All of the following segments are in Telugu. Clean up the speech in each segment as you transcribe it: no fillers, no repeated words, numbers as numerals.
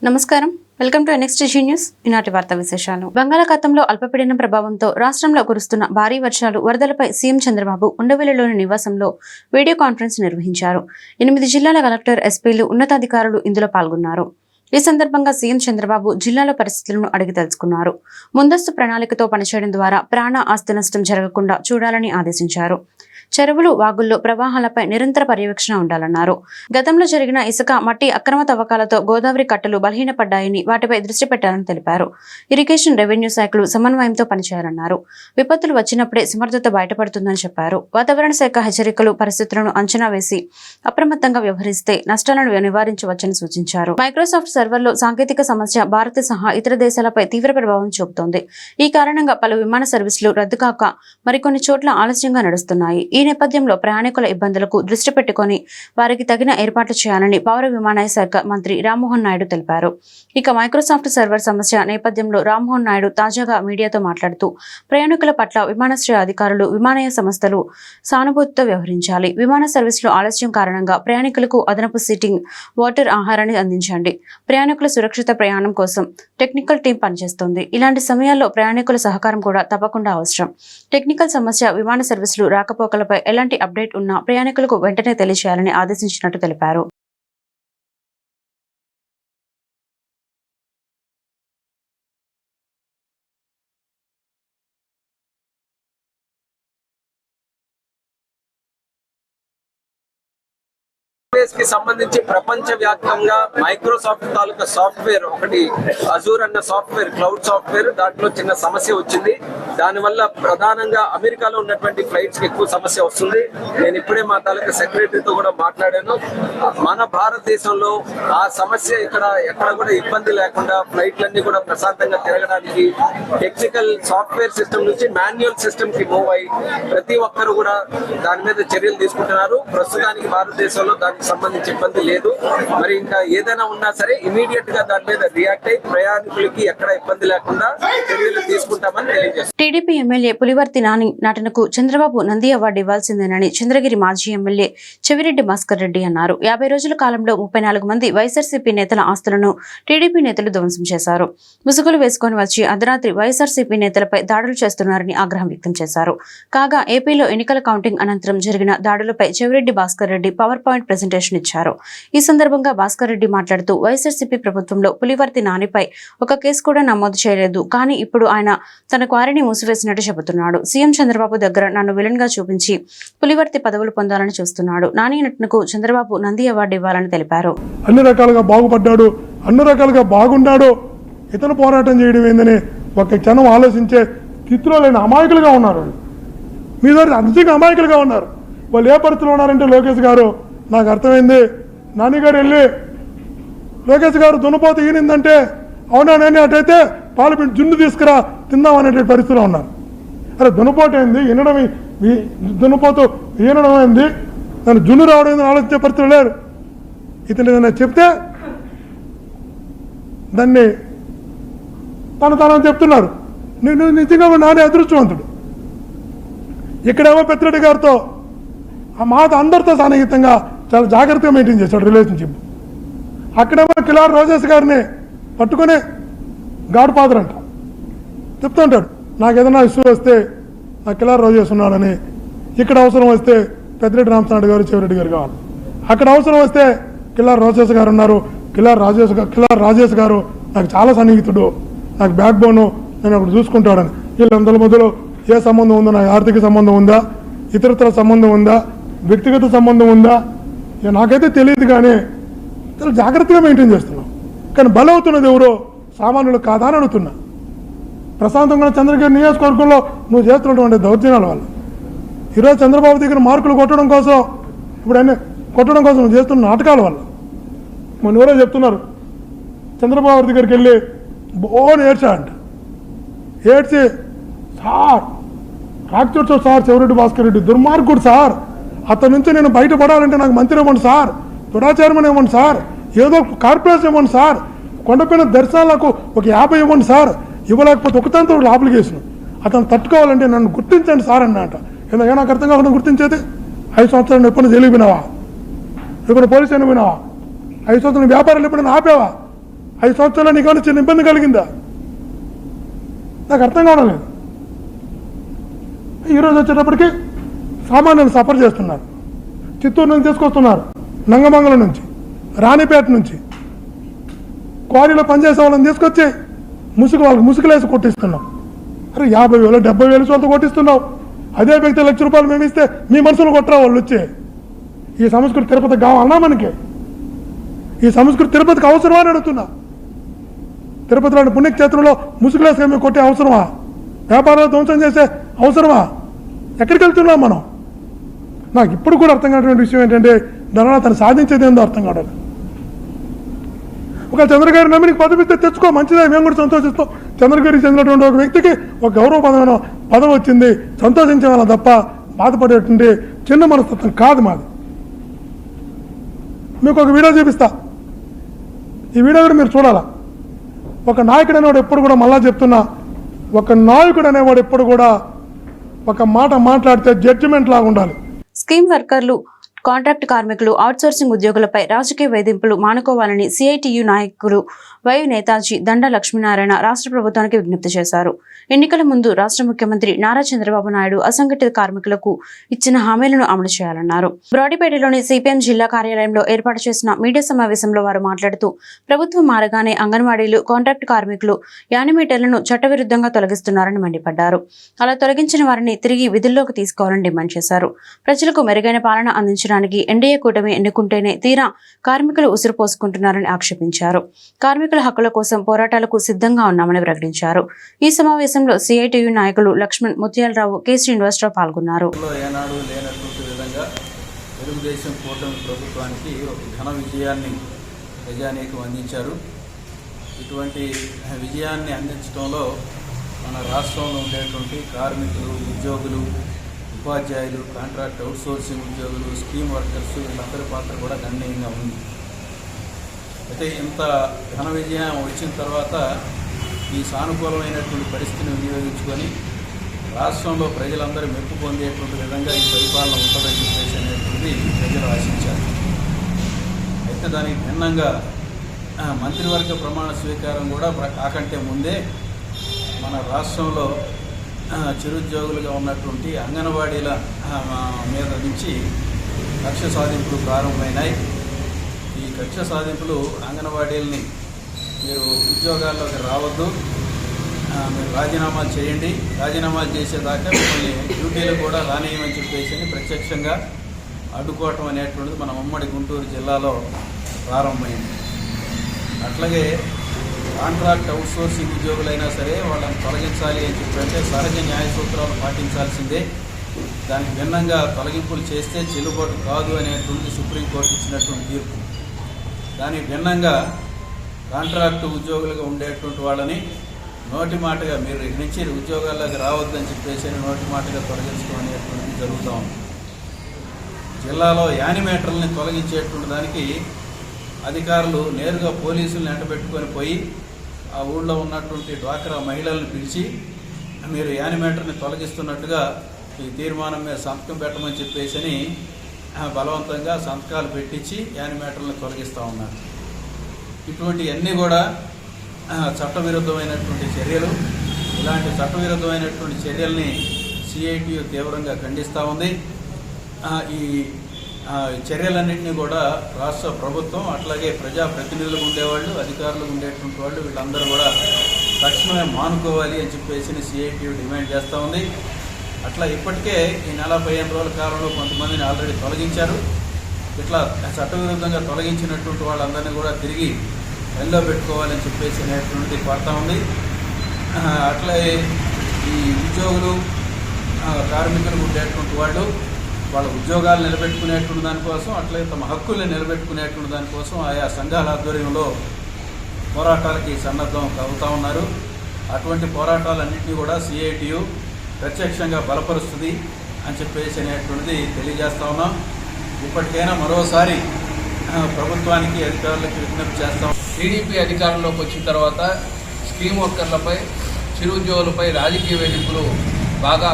నమస్కారం, వెల్కమ్ టు NXTG న్యూస్. ఈనాటి వార్తా విశేషాలు. బంగాళాఖాతంలో అల్పపీడనం ప్రభావంతో రాష్ట్రంలో కురుస్తున్న భారీ వర్షాలు, వరదలపై సీఎం చంద్రబాబు ఉండవల్లిలోని నివాసంలో వీడియో కాన్ఫరెన్స్ నిర్వహించారు. 8 జిల్లాల కలెక్టర్, ఎస్పీలు, ఉన్నతాధికారులు ఇందులో పాల్గొన్నారు. ఈ సందర్భంగా సీఎం చంద్రబాబు జిల్లాలో పరిస్థితులను అడిగి తెలుసుకున్నారు. ముందస్తు ప్రణాళికతో పనిచేయడం ద్వారా ప్రాణ ఆస్తి నష్టం జరగకుండా చూడాలని ఆదేశించారు. చెరువులు, వాగుల్లో ప్రవాహాలపై నిరంతర పర్యవేక్షణ ఉండాలన్నారు. గతంలో జరిగిన ఇసుక, మట్టి అక్రమ తవ్వకాలతో గోదావరి కట్టలు బలహీనపడ్డాయని వాటిపై దృష్టి పెట్టాలని తెలిపారు. ఇరిగేషన్, రెవెన్యూ శాఖలు సమన్వయంతో పనిచేయాలన్నారు. విపత్తులు వచ్చినప్పుడే సమర్థత బయటపడుతుందని చెప్పారు. వాతావరణ శాఖ హెచ్చరికలు, పరిస్థితులను అంచనా వేసి అప్రమత్తంగా వ్యవహరిస్తే నష్టాలను నివారించవచ్చని సూచించారు. మైక్రోసాఫ్ట్ సర్వర్లో సాంకేతిక సమస్య భారత్ సహా ఇతర దేశాలపై తీవ్ర ప్రభావం చూపుతోంది. ఈ కారణంగా పలు విమాన సర్వీసులు రద్దు కాక మరికొన్ని చోట్ల ఆలస్యంగా నడుస్తున్నాయి. ఈ నేపథ్యంలో ప్రయాణికుల ఇబ్బందులకు దృష్టి పెట్టుకుని వారికి తగిన ఏర్పాట్లు చేయాలని పౌర విమానయాన శాఖ మంత్రి రామ్మోహన్ నాయుడు తెలిపారు. ఇక మైక్రోసాఫ్ట్ సర్వర్ సమస్య నేపథ్యంలో రామ్మోహన్ నాయుడు తాజాగా మీడియాతో మాట్లాడుతూ ప్రయాణికుల పట్ల విమానాశ్రయ అధికారులు, విమానయాన సంస్థలు సానుభూతితో వ్యవహరించాలి. విమాన సర్వీసులో ఆలస్యం కారణంగా ప్రయాణికులకు అదనపు సీటింగ్, వాటర్, ఆహారాన్ని అందించండి. ప్రయాణికుల సురక్షిత ప్రయాణం కోసం టెక్నికల్ టీం పనిచేస్తోంది. ఇలాంటి సమయాల్లో ప్రయాణికుల సహకారం కూడా తప్పకుండా అవసరం. టెక్నికల్ సమస్య, విమాన సర్వీసులు రాకపోకలపై ఎలాంటి అప్డేట్ ఉన్నా ప్రయాణికులకు వెంటనే తెలియజేయాలని ఆదేశించినట్టు తెలిపారు. కి సంబంధించి ప్రపంచవ్యాప్తంగా మైక్రోసాఫ్ట్ తాలూకా సాఫ్ట్వేర్ ఒకటి, అజూర్ అన్న సాఫ్ట్వేర్, క్లౌడ్ సాఫ్ట్వేర్, దాంట్లో చిన్న సమస్య వచ్చింది. దానివల్ల ప్రధానంగా అమెరికాలో ఉన్నటువంటి ఫ్లైట్స్ కి ఎక్కువ సమస్య వస్తుంది. నేను ఇప్పుడే మా తాలూకా సెక్రటరీతో కూడా మాట్లాడాను. మన భారతదేశంలో ఆ సమస్య ఎక్కడ కూడా ఇబ్బంది లేకుండా ఫ్లైట్లన్నీ కూడా ప్రశాంతంగా తిరగడానికి టెక్నికల్ సాఫ్ట్వేర్ సిస్టమ్ నుంచి మాన్యువల్ సిస్టమ్ కి మూవ్ అయ్యి ప్రతి ఒక్కరు కూడా దాని మీద చర్యలు తీసుకుంటున్నారు. ప్రస్తుతానికి భారతదేశంలో దానికి సంబంధించి ఇబ్బంది లేదు. మరి ఇంకా ఏదైనా ఉన్నా సరే ఇమీడియట్ గా దాని మీద రియాక్ట్ అయ్యి ప్రయాణికులకి ఎక్కడ ఇబ్బంది లేకుండా చర్యలు తీసుకుంటామని తెలియజేస్తారు. టీడీపీ ఎమ్మెల్యే పులివర్తి నాని నటనకు చంద్రబాబు నంది అవార్డు ఇవ్వాల్సిందేనని చంద్రగిరి మాజీ ఎమ్మెల్యే చెవిరెడ్డి భాస్కర్ రెడ్డి అన్నారు. 50 రోజుల కాలంలో 34 మంది వైఎస్ఆర్సీపీ నేతల ఆస్తులను టీడీపీ నేతలు ధ్వంసం చేశారు. ముసుగులు వేసుకొని వచ్చి అర్ధరాత్రి వైఎస్ఆర్సీపీ నేతలపై దాడులు చేస్తున్నారని ఆగ్రహం వ్యక్తం చేశారు. కాగా ఏపీలో ఎన్నికల కౌంటింగ్ అనంతరం జరిగిన దాడులపై Chevireddy Bhaskar Reddy power point presentation ఇచ్చారు. ఈ సందర్భంగా భాస్కర్ రెడ్డి మాట్లాడుతూ వైఎస్ఆర్సీపీ ప్రభుత్వంలో పులివర్తి నానిపై ఒక కేసు కూడా నమోదు చేయలేదు. కానీ ఇప్పుడు ఆయన తన క్వారీని మూసివేసినట్టు చెబుతున్నాడు. సీఎం చంద్రబాబు దగ్గర నన్ను విలన్ గా చూపించి పులివర్తి పదవులు పొందాలని చూస్తున్నాడు. నాని నటనకు చంద్రబాబు నంది అవార్డు ఇవ్వాలని తెలిపారు. అన్ని రకాలుగా బాగుపడ్డాడు, అన్ని రకాలుగా బాగున్నాడు, ఇతను పోరాటం చేయడం ఏందని ఒక క్షణం ఆలోచించే స్థితిలో లేని అమాయకులుగా ఉన్నారు. మీ దగ్గర నిజంగా అమాయకులుగా ఉన్నారు. వాళ్ళు ఏ పరిస్థితిలో ఉన్నారంటే, లోకేష్ గారు నాకు అర్థమైంది, నాన్నగారు వెళ్ళి లోకేష్ గారు దున్నపోతు ఈనిందంటే అవునా నేను అటైతే పార్లమెంట్ జున్ను తీసుకురా తిందాం అనేటువంటి పరిస్థితిలో ఉన్నారు. అరే దున్నపోటు ఏంది, దున్నపోతు ఈనడం ఏంది, నన్ను జున్ను రావడం ఏందని ఆలోచించే పరిస్థితులు లేరు. ఇతను ఏదైనా చెప్తే దాన్ని తనని చెప్తున్నారు. నేను నిజంగా నానే అదృష్టవంతుడు. ఇక్కడేమో పెద్దిరెడ్డి గారితో ఆ మాట అందరితో సన్నిహితంగా చాలా జాగ్రత్తగా మెయింటైన్ చేశాడు రిలేషన్షిప్. అక్కడేమో కిలార్ రోజేష్ గారిని పట్టుకుని గాడ్ ఫాదర్ అంట చెప్తూ ఉంటాడు. నాకు ఏదైనా ఇష్యూ వస్తే నాకు కిలార్ రోజేష్ ఉన్నాడని, ఇక్కడ అవసరం వస్తే పెద్దిరెడ్డి రామచంద్ర గారు, చెవిరెడ్డి గారు కావాలి. అక్కడ అవసరం వస్తే కిలార్ రోజేష్ గారు ఉన్నారు. కిలార్ రాజేష్ గారు నాకు చాలా సన్నిహితుడు, నాకు బ్యాక్ బోను, నేను అప్పుడు చూసుకుంటాడని. వీళ్ళందరి మధ్యలో ఏ సంబంధం ఉందో, నాకు ఆర్థిక సంబంధం ఉందా, ఇతరత్ర సంబంధం ఉందా, వ్యక్తిగత సంబంధం ఉందా, నాకైతే తెలియదు. కానీ చాలా జాగ్రత్తగా మెయింటైన్ చేస్తున్నాం. కానీ బలవుతున్నది ఎవరో సామాన్యులు కాదా అని అడుగుతున్నా. ప్రశాంతంగా చంద్రగిరి నియోజకవర్గంలో నువ్వు చేస్తున్నటువంటి దౌర్జన్యాల వల్ల ఈరోజు చంద్రబాబు దగ్గర మార్కులు కొట్టడం కోసం, ఇప్పుడు అన్నీ కొట్టడం కోసం నువ్వు చేస్తున్న నాటకాల వల్ల మన ఎవరో చెప్తున్నారు, చంద్రబాబు దగ్గరికి వెళ్ళి బోన్ ఏడ్చాడంట. ఏడ్చి సార్ రాక్షసు సార్ చెవిరెడ్డి భాస్కర్ రెడ్డి దుర్మార్గుడు సార్, అతని నుంచి నేను బయటపడాలంటే నాకు మంత్రి ఇవ్వండి సార్, తుడా చైర్మన్ ఇవ్వండి సార్, ఏదో కార్పొరేషన్ ఇవ్వండి సార్, కొండపైన దర్శనాలకు ఒక 50 ఇవ్వండి సార్, ఇవ్వలేకపోతే ఒకతంతో అప్లికేషన్, అతను తట్టుకోవాలంటే నన్ను గుర్తించండి సార్ అన్నట. ఎందుకంటే నాకు అర్థం కాకుండా గుర్తించేది 5 సంవత్సరాలు ఎప్పుడు జైలు వినావా, ఎప్పుడు పోలీసు అయినా వినావా, 5 సంవత్సరాలు వ్యాపారాలు ఎప్పుడైనా ఆపేవా, 5 సంవత్సరాలు నీకు ఏమైనా చిన్న ఇబ్బంది కలిగిందా? నాకు అర్థం కావడం. ఈరోజు వచ్చేటప్పటికి సామాన్యులు సఫర్ చేస్తున్నారు. చిత్తూరు నుంచి తీసుకొస్తున్నారు, నంగమంగళం నుంచి, రాణిపేట నుంచి క్వారీలో పనిచేసే వాళ్ళని తీసుకొచ్చి వాళ్ళకి ముసుగులేసి కొట్టిస్తున్నాం. అరే 50,000 70,000 వాళ్ళతో కొట్టిస్తున్నావు. అదే వ్యక్తి ₹1,00,000 మేము ఇస్తే మీ మనసులు కొట్టరా వాళ్ళు వచ్చి? ఈ సంస్కృతి తిరుపతి కావాలన్నా మనకి? ఈ సంస్కృతి తిరుపతికి అవసరమా అని అడుగుతున్నా. తిరుపతి లాంటి పుణ్యక్షేత్రంలో ముసుగులేసుగా మేము కొట్టే అవసరమా? వ్యాపారాలు ధ్వంసం చేసే అవసరమా? ఎక్కడికి వెళ్తున్నాం మనం? నాకు ఇప్పుడు కూడా అర్థం కానటువంటి విషయం ఏంటంటే దానివల్ల తను సాధించేది ఏందో అర్థం కావడం. ఒక చంద్రగారి నమ్మి పదవి ఇస్తే తెచ్చుకో, మంచిదే, మేము కూడా సంతోషిస్తాం. చంద్రగారికి చెందినటువంటి ఒక వ్యక్తికి ఒక గౌరవపదమైన పదవి వచ్చింది, సంతోషించే వాళ్ళ తప్ప బాధపడేటువంటి చిన్న మనస్తత్వం కాదు మాది. మీకు ఒక వీడియో చూపిస్తా. ఈ వీడియో కూడా మీరు చూడాలా. ఒక నాయకుడు అనేవాడు ఎప్పుడు కూడా, మళ్ళా చెప్తున్నా, ఒక నాయకుడు అనేవాడు ఎప్పుడు కూడా ఒక మాట మాట్లాడితే జడ్జిమెంట్ లాగా ఉండాలి. స్కీమ్ వర్కర్లు, కాంట్రాక్ట్ కార్మికులు, అవుట్సోర్సింగ్ ఉద్యోగులపై రాజకీయ వేధింపులు మానుకోవాలని సిఐటియు నాయకులు వై నేతాజీ దండ లక్ష్మీనారాయణ రాష్ట్ర ప్రభుత్వానికి విజ్ఞప్తి చేశారు. ఎన్నికల ముందు రాష్ట్ర ముఖ్యమంత్రి నారా చంద్రబాబు నాయుడు అసంఘటిత కార్మికులకు ఇచ్చిన హామీలను అమలు చేయాలన్నారు. బ్రాడీపేటలోని సిపిఎం జిల్లా కార్యాలయంలో ఏర్పాటు చేసిన మీడియా సమావేశంలో వారు మాట్లాడుతూ, ప్రభుత్వం మారగానే అంగన్వాడీలు, కాంట్రాక్ట్ కార్మికులు, యానిమేటర్లను చట్టవిరుద్ధంగా తొలగిస్తున్నారని మండిపడ్డారు. అలా తొలగించిన వారిని తిరిగి విధుల్లోకి తీసుకోవాలని డిమాండ్ చేశారు. ప్రజలకు మెరుగైన పాలన అందించడానికి ఎన్డీఏ కూటమి ఎన్నుకుంటేనే తీరా కార్మికులు ఉసురు పోసుకుంటున్నారని ఆక్షేపించారు. కార్మికుల హక్కుల కోసం పోరాటాలకు సిద్ధంగా ఉన్నామని ప్రకటించారు. ఈ సమావేశంలో సిఐటియు నాయకులు లక్ష్మణ్, ముత్యాలరావు, కె శ్రీనివాసరావు పాల్గొన్నారు. ఏనాడు లేనటువంటి విధంగా తెలుగుదేశం కూటమి ప్రభుత్వానికి ఒక ఘన విజయాన్ని ప్రజానీకం అందించారు. ఇటువంటి విజయాన్ని అందించడంలో మన రాష్ట్రంలో ఉండేటువంటి కార్మికులు, ఉద్యోగులు, ఉపాధ్యాయులు, కాంట్రాక్ట్ అవుట్సోర్సింగ్ ఉద్యోగులు, స్కీమ్ వర్కర్స్, వీళ్ళందరి పాత్ర కూడా గణనీయంగా ఉంది. అయితే ఇంత ఘన విజయం వచ్చిన తర్వాత ఈ సానుకూలమైనటువంటి పరిస్థితిని వినియోగించుకొని రాష్ట్రంలో ప్రజలందరూ మెప్పు పొందేటువంటి విధంగా ఈ పరిపాలన ఉంటుందని చెప్పేసి అనేటువంటిది ప్రజలు ఆశించారు. అయితే దానికి భిన్నంగా మంత్రివర్గ ప్రమాణ స్వీకారం కూడా కాకంటే ముందే మన రాష్ట్రంలో చిరుద్యోగులుగా ఉన్నటువంటి అంగన్వాడీల మీద నుంచి కక్ష సాధింపులు ప్రారంభమైనాయి. ఈ కక్ష సాధింపులు అంగన్వాడీలని మీరు ఉద్యోగాల్లోకి రావద్దు, మీరు రాజీనామాలు చేయండి, రాజీనామాలు చేసేదాకా మిమ్మల్ని డ్యూటీలు కూడా రానియమని చెప్పేసి ప్రత్యక్షంగా అడ్డుకోవటం అనేటువంటిది మన ఉమ్మడి గుంటూరు జిల్లాలో ప్రారంభమైంది. అట్లాగే కాంట్రాక్ట్ అవుట్సోర్సింగ్ ఉద్యోగులైనా సరే వాళ్ళని తొలగించాలి అని చెప్పంటే సహజ న్యాయ సూత్రాలు పాటించాల్సిందే. దానికి భిన్నంగా తొలగింపులు చేస్తే చెల్లుబాటు కాదు అనేటువంటి సుప్రీంకోర్టు ఇచ్చినటువంటి తీర్పు. దానికి భిన్నంగా కాంట్రాక్టు ఉద్యోగులుగా ఉండేటువంటి వాళ్ళని నోటి మాటగా మీరు ఇక్కడి నుంచి ఉద్యోగాల్లోకి రావద్దని చెప్పేసి నోటి మాటగా తొలగించడం అనేటువంటిది జరుగుతూ ఉంది. జిల్లాలో యానిమేటర్లని తొలగించేటువంటి దానికి అధికారులు నేరుగా పోలీసులను ఎంటబెట్టుకొని పోయి ఆ ఊళ్ళో ఉన్నటువంటి డ్వాక్రా మహిళలను పిలిచి మీరు యానిమేటర్ని తొలగిస్తున్నట్టుగా ఈ తీర్మానం మీద సంతకం పెట్టమని చెప్పేసి బలవంతంగా సంతకాలు పెట్టించి యానిమేటర్లను తొలగిస్తూ ఉన్నారు. ఇటువంటివన్నీ కూడా చట్టవిరుద్ధమైనటువంటి చర్యలు. ఇలాంటి చట్టవిరుద్ధమైనటువంటి చర్యల్ని సిఐటియు తీవ్రంగా ఖండిస్తూ ఉంది. ఈ చర్యలన్నింటినీ కూడా రాష్ట్ర ప్రభుత్వం అట్లాగే ప్రజాప్రతినిధులు ఉండేవాళ్ళు, అధికారులు ఉండేటువంటి వాళ్ళు వీళ్ళందరూ కూడా తక్షణమే మానుకోవాలి అని చెప్పేసి సిఐటియు డిమాండ్ చేస్తూ ఉంది. అట్లా ఇప్పటికే ఈ 15 రోజుల కాలంలో కొంతమందిని ఆల్రెడీ తొలగించారు. ఇట్లా చట్టవిరుద్ధంగా తొలగించినటువంటి వాళ్ళందరినీ కూడా తిరిగి పనిలో పెట్టుకోవాలని చెప్పేసి అనేటువంటిది కోరుతా ఉంది. అట్లాగే ఈ ఉద్యోగులు, కార్మికులు ఉండేటువంటి వాళ్ళు వాళ్ళ ఉద్యోగాలు నిలబెట్టుకునేటువంటి దానికోసం, అట్లాగే తమ హక్కుల్ని నిలబెట్టుకునేటువంటి దానికోసం ఆయా సంఘాల ఆధ్వర్యంలో పోరాటాలకి సన్నద్ధం అవుతూ ఉన్నారు. అటువంటి పోరాటాలన్నింటినీ కూడా సిఐటియు ప్రత్యక్షంగా బలపరుస్తుంది అని చెప్పేసి అనేటువంటిది తెలియజేస్తా ఉన్నాం. ఇప్పటికైనా మరోసారి ప్రభుత్వానికి, అధికారులకు విజ్ఞప్తి చేస్తాం. టీడీపీ అధికారంలోకి వచ్చిన తర్వాత స్కీమ్ వర్కర్లపై, చిరు ఉద్యోగులపై రాజకీయ వేధింపులు బాగా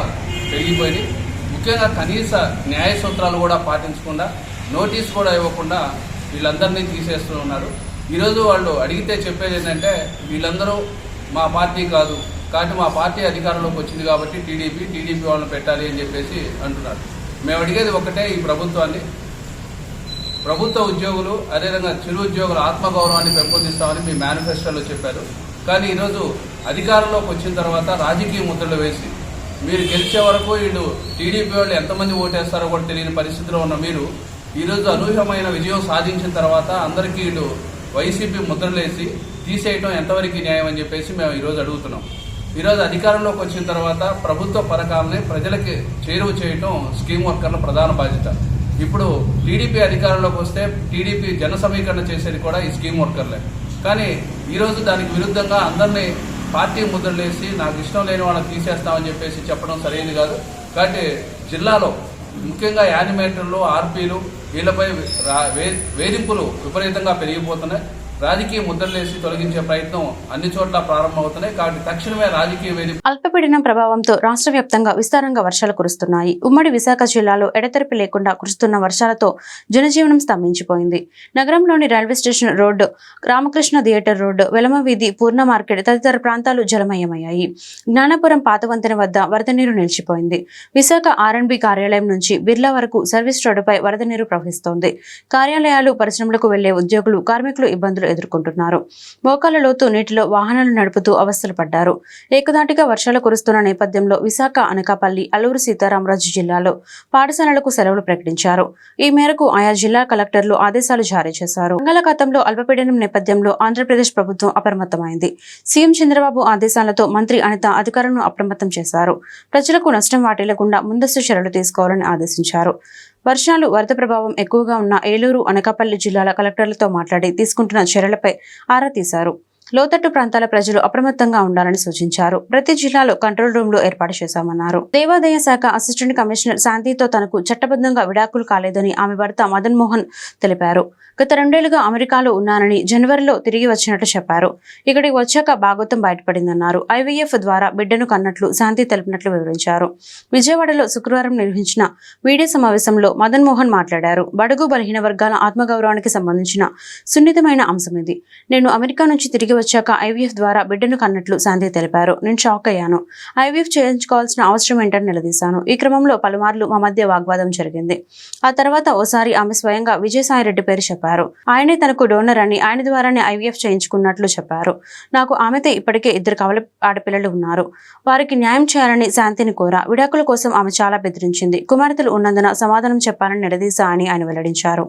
పెరిగిపోయినాయి. ముఖ్యంగా కనీస న్యాయ సూత్రాలు కూడా పాటించకుండా, నోటీస్ కూడా ఇవ్వకుండా వీళ్ళందరినీ తీసేస్తూ ఉన్నారు. ఈరోజు వాళ్ళు అడిగితే చెప్పేది ఏంటంటే వీళ్ళందరూ మా పార్టీ కాదు, కాబట్టి మా పార్టీ అధికారంలోకి వచ్చింది కాబట్టి టీడీపీ వాళ్ళని పెట్టాలి అని చెప్పేసి అంటున్నారు. మేము అడిగేది ఒకటే, ఈ ప్రభుత్వాన్ని, ప్రభుత్వ ఉద్యోగులు అదేవిధంగా చిరు ఉద్యోగుల ఆత్మగౌరవాన్ని పెంపొందిస్తామని మీ మేనిఫెస్టోలో చెప్పారు. కానీ ఈరోజు అధికారంలోకి వచ్చిన తర్వాత రాజకీయ ముద్రలు వేసి మీరు గెలిచే వరకు వీళ్ళు టీడీపీ వాళ్ళు ఎంతమంది ఓటేస్తారో కూడా తెలియని పరిస్థితిలో ఉన్న మీరు ఈరోజు అనూహ్యమైన విజయం సాధించిన తర్వాత అందరికీ వీళ్ళు వైసీపీ ముద్రలేసి తీసేయటం ఎంతవరకు న్యాయం అని చెప్పేసి మేము ఈరోజు అడుగుతున్నాం. ఈరోజు అధికారంలోకి వచ్చిన తర్వాత ప్రభుత్వ పథకాలని ప్రజలకి చేరువ చేయటం స్కీమ్ వర్కర్ల ప్రధాన బాధ్యత. ఇప్పుడు టీడీపీ అధికారంలోకి వస్తే టీడీపీ జన సమీకరణ చేసేది కూడా ఈ స్కీమ్ వర్కర్లే. కానీ ఈరోజు దానికి విరుద్ధంగా అందరినీ పార్టీ ముద్రలేసి నాకు ఇష్టం లేని వాళ్ళని తీసేస్తామని చెప్పేసి చెప్పడం సరైనది కాదు. కాబట్టి జిల్లాలో ముఖ్యంగా యానిమేటర్లు, ఆర్పీలు వీళ్ళపై వేధింపులు విపరీతంగా పెరిగిపోతున్నాయి. రాజకీయ ముద్రలేసి తొలగించే ప్రయత్నం అన్ని చోట్ల ప్రారంభమవుతున్నాయి. కాబట్టి తక్షణమే రాజకీయ వేదిక. అల్పపీడనం ప్రభావంతో రాష్ట్ర వ్యాప్తంగా విస్తారంగా వర్షాలు కురుస్తున్నాయి. ఉమ్మడి విశాఖ జిల్లాలో ఎడతెరిపి లేకుండా కురుస్తున్న వర్షాలతో జనజీవనం స్తంభించిపోయింది. నగరంలోని railway station road, Ramakrishna theatre road, Velama వీధి, పూర్ణ మార్కెట్ తదితర ప్రాంతాలు జలమయమయ్యాయి. జ్ఞానపురం పాత వంతెన వద్ద వరద నీరు నిలిచిపోయింది. విశాఖ R&B కార్యాలయం నుంచి బిర్లా వరకు సర్వీస్ రోడ్డుపై వరద నీరు ప్రవహిస్తోంది. కార్యాలయాలు, పరిశ్రమలకు వెళ్లే ఉద్యోగులు, కార్మికులు ఇబ్బందులు ఎదుర్కొంటున్నారు. మోకాళ్ల లోతు నీటిలో వాహనాలు నడుపుతూ అవస్థలు పడ్డారు. ఏకదాటిగా వర్షాలు కురుస్తున్న నేపథ్యంలో విశాఖ, అనకాపల్లి, అల్లూరు సీతారామరాజు జిల్లాలో పాఠశాలలకు సెలవులు ప్రకటించారు. ఈ మేరకు ఆయా జిల్లా కలెక్టర్లు ఆదేశాలు జారీ చేశారు. బంగాళాఖాతంలో అల్పపీడనం నేపథ్యంలో ఆంధ్రప్రదేశ్ ప్రభుత్వం అప్రమత్తమైంది. సీఎం చంద్రబాబు ఆదేశాలతో మంత్రి అనిత అధికారులను అప్రమత్తం చేశారు. ప్రజలకు నష్టం వాటిల్లకుండా ముందస్తు చర్యలు తీసుకోవాలని ఆదేశించారు. వర్షాలు, వరద ప్రభావం ఎక్కువగా ఉన్న ఏలూరు, అనకాపల్లి జిల్లాల కలెక్టర్లతో మాట్లాడి తీసుకుంటున్న చర్యలపై ఆరా తీశారు. లోతట్టు ప్రాంతాల ప్రజలు అప్రమత్తంగా ఉండాలని సూచించారు. ప్రతి జిల్లాలో కంట్రోల్ రూమ్లు ఏర్పాటు చేశామన్నారు. దేవాదాయ శాఖ అసిస్టెంట్ కమిషనర్ శాంతితో తనకు చట్టబద్ధంగా విడాకులు కాలేదని ఆమె భర్త మదన్ మోహన్ తెలిపారు. గత 2 ఏళ్లుగా అమెరికాలో ఉన్నానని, జనవరిలో తిరిగి వచ్చినట్లు చెప్పారు. ఇక్కడికి వచ్చాక భాగోతం బయటపడిందన్నారు. IVF ద్వారా బిడ్డను కన్నట్లు శాంతి తెలిపినట్లు వివరించారు. విజయవాడలో శుక్రవారం నిర్వహించిన మీడియా సమావేశంలో మదన్ మోహన్ మాట్లాడారు. బడుగు బలహీన వర్గాల ఆత్మగౌరవానికి సంబంధించిన సున్నితమైన అంశం ఇది. నేను అమెరికా నుంచి తిరిగి వచ్చాక IVF ద్వారా బిడ్డను కన్నట్లు శాంతి తెలిపారు. నేను షాక్ అయ్యాను. IVF చేయించుకోవాల్సిన అవసరం ఏంటని నిలదీశాను. ఈ క్రమంలో పలుమార్లు మా మధ్య వాగ్వాదం జరిగింది. ఆ తర్వాత ఓసారి ఆమె స్వయంగా విజయసాయిరెడ్డి పేరు చెప్పారు. ఆయనే తనకు డోనర్ అని, ఆయన ద్వారానే IVF చేయించుకున్నట్లు చెప్పారు. నాకు ఆమెతో ఇప్పటికే 2 కవల ఆడపిల్లలు ఉన్నారు. వారికి న్యాయం చేయాలని శాంతిని కోరా. విడాకుల కోసం ఆమె చాలా బెదిరించింది. కుమార్తెలు ఉన్నందున సమాధానం చెప్పాలని నిలదీశా అని ఆయన వెల్లడించారు.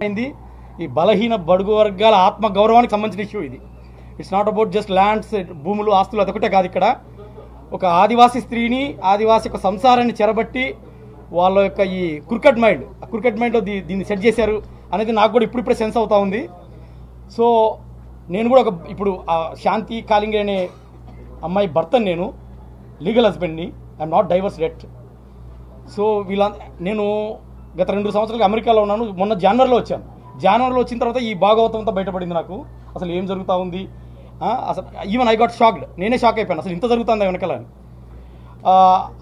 ఈ బలహీన బడుగు వర్గాల ఆత్మ గౌరవానికి సంబంధించిన ఇష్యూ ఇది. It's not about just lands, భూములు, ఆస్తులు అదొకటే కాదు. ఇక్కడ ఒక ఆదివాసీ స్త్రీని, ఆదివాసీ యొక్క సంసారాన్ని చెరబట్టి వాళ్ళ యొక్క ఈ క్రికెట్ మైండ్లో దీన్ని సెట్ చేశారు అనేది నాకు కూడా ఇప్పుడిప్పుడే సెన్స్ అవుతా ఉంది. సో నేను కూడా ఇప్పుడు శాంతి కాలింగే అనే అమ్మాయి భర్తని, నేను లీగల్ హస్బెండ్ని, I'm not divorced. So నేను గత 2 సంవత్సరాలుగా అమెరికాలో ఉన్నాను. మొన్న జనవరిలో వచ్చాను. జనవరిలో వచ్చిన తర్వాత ఈ భాగవతం అంతా బయటపడింది. నాకు అసలు ఏం జరుగుతూ ఉంది, అసలు ఈవెన్ ఐ గాట్ షాక్డ్. నేనే షాక్ అయిపోయాను, అసలు ఇంత జరుగుతుందా వెనకాల అని.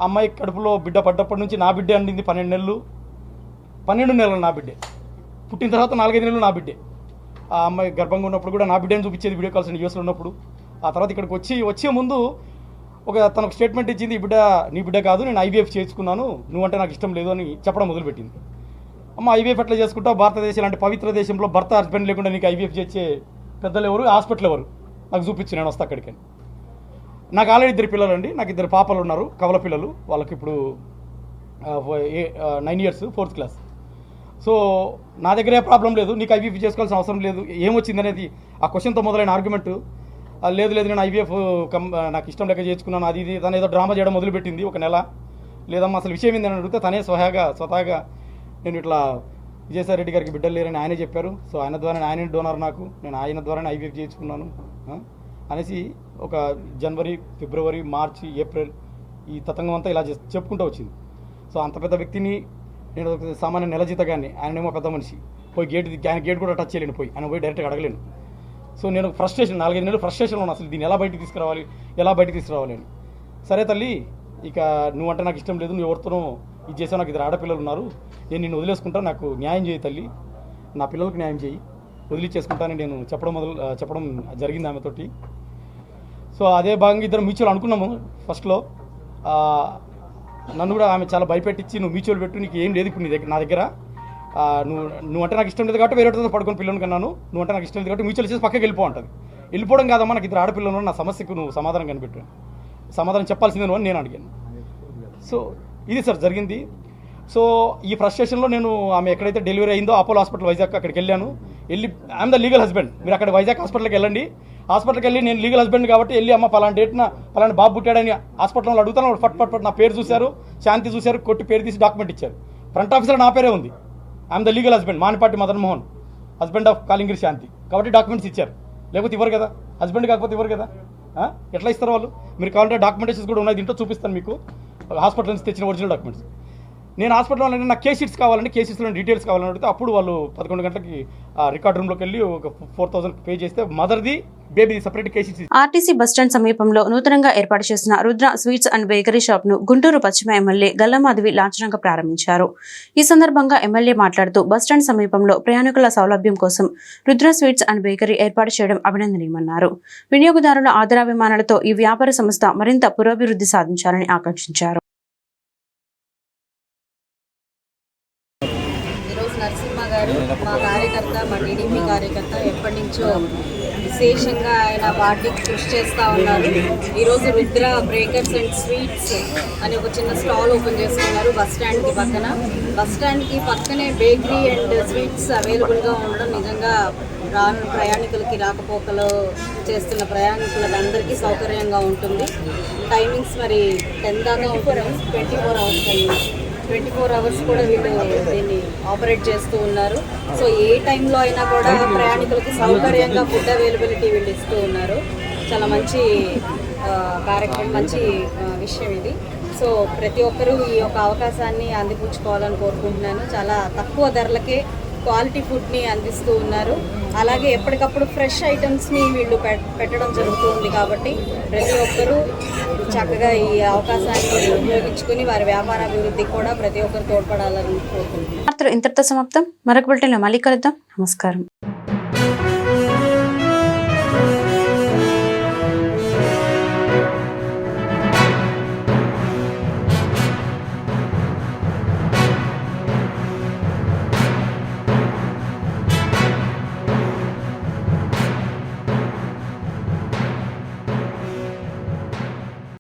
అమ్మాయి కడుపులో బిడ్డ పడ్డప్పటి నుంచి నా బిడ్డే అండింది 12 నెలలు నా బిడ్డే. పుట్టిన తర్వాత 4-5 నెలలు నా బిడ్డే. ఆ అమ్మాయి గర్భంగా ఉన్నప్పుడు కూడా నా బిడ్డని చూపించేది వీడియో కాల్స్ యూఎస్లో ఉన్నప్పుడు. ఆ తర్వాత ఇక్కడికి వచ్చే ముందు తనకు స్టేట్మెంట్ ఇచ్చింది, ఈ బిడ్డ నీ బిడ్డ కాదు, నేను IVF చేసుకున్నాను, నువ్వంటే నాకు ఇష్టం లేదు అని చెప్పడం మొదలుపెట్టింది. అమ్మ IVF ఎట్లా చేసుకుంటావు, భారతదేశం లాంటి పవిత్ర దేశంలో భర్త హస్బెండ్ లేకుండా నీకు IVF చేసే పెద్దలు ఎవరు, హాస్పిటల్ ఎవరు, నాకు చూపించు, నేను వస్తా అక్కడికని. నాకు ఆల్రెడీ 2 పిల్లలు అండి. నాకు 2 పాపలు ఉన్నారు, కవల పిల్లలు. వాళ్ళకి ఇప్పుడు 9 years, 4th class. సో నా దగ్గర ఏ ప్రాబ్లం లేదు, నీకు IVF చేసుకోవాల్సిన అవసరం లేదు. ఏమొచ్చింది అనేది ఆ క్వశ్చన్తో మొదలైన ఆర్గ్యుమెంట్. లేదు నేను IVF నాకు ఇష్టం లేక చేసుకున్నాను, అది ఇది తను ఏదో డ్రామా చేయడం మొదలుపెట్టింది 1 నెల. లేదమ్మా అసలు విషయం ఏందని అడిగితే తనే స్వతహాగా నేను ఇట్లా విజయసాయి రెడ్డి గారికి బిడ్డలు లేరని ఆయనే చెప్పారు. సో ఆయన ద్వారా ఆయనే డోనర్, నేను ఆయన ద్వారానే IVF చేసుకున్నాను అనేసి ఒక జనవరి, ఫిబ్రవరి, మార్చి, ఏప్రిల్ ఈ తతంగం అంతా ఇలా చెప్పుకుంటూ వచ్చింది. సో అంత పెద్ద వ్యక్తిని నేను సామాన్య నెల జీతగాన్ని, ఆయనేమో పెద్ద మనిషి, పోయి ఆయన గేట్ కూడా టచ్ చేయలేను, ఆయన పోయి డైరెక్ట్గా అడగలేను. సో నేను ఫ్రస్ట్రేషన్, 4-5 నెలలు ఫ్రస్ట్రేషన్లో ఉన్నాను, అసలు దీన్ని ఎలా బయటికి తీసుకురావాలి అని. సరే తల్లి, ఇక నువ్వంటే నాకు ఇష్టం లేదు, నువ్వు ఎవరితోనో ఇది చేసావు, నాకు 2 ఆడపిల్లలు ఉన్నారు, నేను నిన్ను వదిలేసుకుంటా, నాకు న్యాయం చేయి తల్లి, నా పిల్లలకు న్యాయం చేయి, వదిలిచ్చేసుకుంటానని నేను చెప్పడం జరిగింది ఆమెతోటి. సో అదే భాగంగా ఇద్దరు మ్యూచువల్ అనుకున్నాము ఫస్ట్లో. నన్ను కూడా ఆమె చాలా భయపెట్టించి నువ్వు మ్యూచువల్ పెట్టు, నీకు ఏం లేదు ఇప్పుడు నా దగ్గర, నువ్వు అంటే నాకు ఇష్టం లేదు కాబట్టి వేరే పడుకొని పిల్లలు కన్నాను, నువ్వు అంటే నాకు ఇష్టం లేదు కాబట్టి మ్యూచువల్ చేసి పక్కకి వెళ్ళిపో అంటది. వెళ్ళిపోవడం కాదమ్మా, నాకు ఇద్దరు ఆడపిల్లలు, నా సమస్యకు నువ్వు సమాధానం కనిపెట్టు, సమాధానం చెప్పాల్సిందే నువ్వు అని నేను అడిగాను. సో ఇది సార్ జరిగింది. సో ఈ ఫ్రస్ట్రేషన్లో నేను ఆమె ఎక్కడైతే డెలివరీ అయిందో అపోలో హాస్పిటల్ వైజాగ్ అక్కడికి వెళ్ళాను. ఐఎమ్ ద లీగల్ హస్బెండ్, మీరు అక్కడ వైజాగ్ హాస్పిటల్కి వెళ్ళండి. హాస్పిటల్కి వెళ్ళి నేను లీగల్ హస్బెండ్ కాబట్టి వెళ్ళి అమ్మ పలానా డేట్న పలానా బాబు పుట్టాడని హాస్పిటల్లో అడుగుతాను. ఫట్ నా పేరు చూశారు, శాంతి చూశారు, కొట్టి పేరు తీసి డాక్యుమెంట్ ఇచ్చారు. ఫ్రంట్ ఆఫీసర్ నా పేరే ఉంది. I'm the legal husband, Manipati Madan Mohan, husband of Kalingiri Shanti, కాబట్టి డాక్యుమెంట్స్ ఇచ్చారు. లేకపోతే ఇవ్వరు కదా, హస్బెండ్ కాకపోతే ఇవ్వరు కదా. ఎట్లా ఇస్తారు వాళ్ళు? మీరు కావాలంటే డాక్యుమెంటేషన్స్ కూడా ఉన్నాయి, దీంట్లో చూపిస్తాను మీకు, హాస్పిటల్ నుంచి తెచ్చిన ఒరిజినల్ డాక్యుమెంట్స్. నేను హాస్పిటల్లో నాకు కేస్ షీట్స్ కావాలంటే కేస్ షీట్స్లో డీటెయిల్స్ కావాలని అడిగితే అప్పుడు వాళ్ళు 11 గంటలకి రికార్డ్ రూమ్లోకి వెళ్ళి ఒక 4,000 పే చేస్తే మదర్ది బేబీది separate case sheets. RTC bus stand సమీపంలో నూతనంగా ఏర్పాటు చేసిన Rudra sweets and bakery shop ను గుంటూరు పశ్చిమ ఎమ్మెల్యే గల్లమాధవి లాంఛనంగా ప్రారంభించారు. ఈ సందర్భంగా ఎమ్మెల్యే మాట్లాడుతూ బస్టాండ్ సమీపంలో ప్రయాణికుల సౌలభ్యం కోసం రుద్ర స్వీట్స్ అండ్ బేకరీ ఏర్పాటు చేయడం అభినందనీయమన్నారు. వినియోగదారుల ఆదరాభిమానాలతో ఈ వ్యాపార సంస్థ మరింత పురోభివృద్ధి సాధించాలని ఆకాంక్షించారు. నరసింహ గారు మా కార్యకర్త, మా టీడీపీ కార్యకర్త, ఎప్పటి నుంచో విశేషంగా ఆయన పార్టీకి కృషి చేస్తూ ఉన్నారు. ఈరోజు రుద్ర బేకర్స్ అండ్ స్వీట్స్ అని ఒక చిన్న స్టాల్ ఓపెన్ చేసుకున్నారు బస్టాండ్కి పక్కన. బస్టాండ్కి పక్కనే బేకరీ అండ్ స్వీట్స్ అవైలబుల్గా ఉండడం నిజంగా ప్రయాణికులకి రాకపోకలు చేస్తున్న ప్రయాణికులకు అందరికీ సౌకర్యంగా ఉంటుంది. టైమింగ్స్ మరి 10 దాకా ఉంటుంది, 24 అవర్స్ కూడా వీళ్ళు దీన్ని ఆపరేట్ చేస్తూ ఉన్నారు. సో ఏ టైంలో అయినా కూడా ప్రయాణికులకి సౌకర్యంగా ఫుడ్ అవైలబిలిటీ వీళ్ళు ఇస్తూ ఉన్నారు. చాలా మంచి కార్యక్రమం, మంచి విషయం ఇది. సో ప్రతి ఒక్కరూ ఈ యొక్క అవకాశాన్ని అందిపుచ్చుకోవాలని కోరుకుంటున్నాను. చాలా తక్కువ ధరలకే క్వాలిటీ ఫుడ్ని అందిస్తూ ఉన్నారు. అలాగే ఎప్పటికప్పుడు ఫ్రెష్ ఐటమ్స్ని వీళ్ళు పెట్టడం జరుగుతుంది. కాబట్టి ప్రతి ఒక్కరూ చక్కగా ఈ అవకాశాన్ని ఉపయోగించుకుని వారి వ్యాపారాభివృద్ధికి కూడా ప్రతి ఒక్కరు తోడ్పడాలని కోరుకుంటున్నాను. ఇంతటితో సమాప్తం. మరొక బులెటిన్లో మళ్ళీ కలుద్దాం. నమస్కారం.